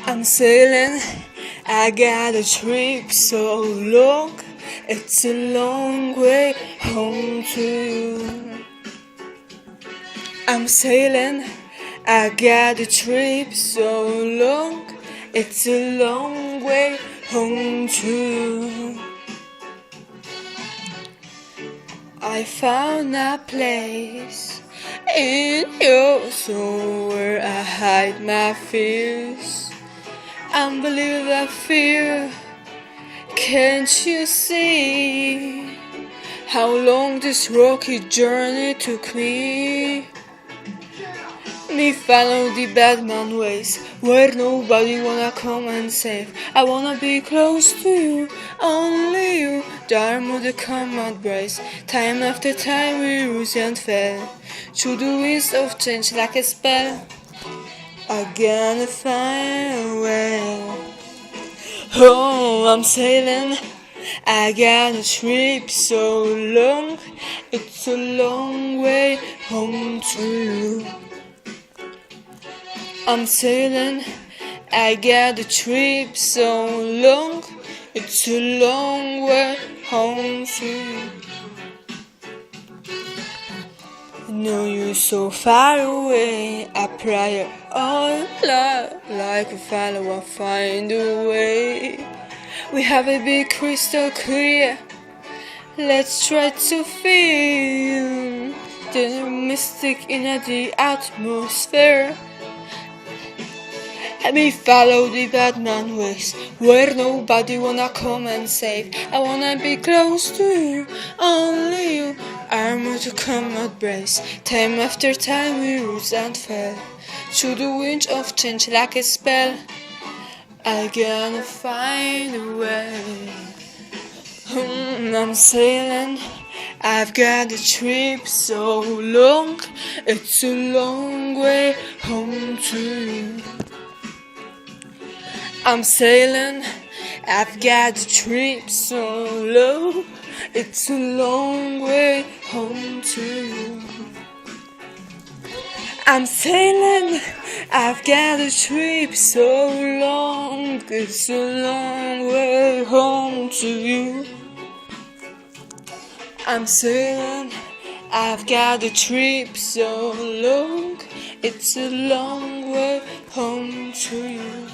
I'm sailing, I got a trip so long, it's a long way home to you. I'm sailing, I got a trip so long, it's a long way home to you. I found a place in your soul where I hide my fears. Unbelievable fear, can't you see how long this rocky journey took me? Me follow the bad man ways where nobody wanna come and save. I wanna be close to you, only you. The arm of the combat brace. Time after time we rose and fell through the winds of change like a spell. I gotta find a way. Oh, I'm sailing, I got a trip so long, it's a long way home to you. I'm sailing, I got a trip so long, it's a long way home to you. I know you're so far away, I pray all life like a follower find a way. We have a big crystal clear, let's try to feel the mystic in the atmosphere. Let me follow the bad man ways where nobody wanna come and save. I wanna be close to you, only you. Armor to combat brace. Time after time we rose and fell through the wind of change like a spell. I gotta find a way. I'm sailing, I've got a trip so long, it's a long way home to you. I'm sailing, I've got a trip so long, it's a long way home to you. I'm sailing, I've got a trip so long, it's a long way home to you. I'm sailing, I've got a trip so long, it's a long way home to you.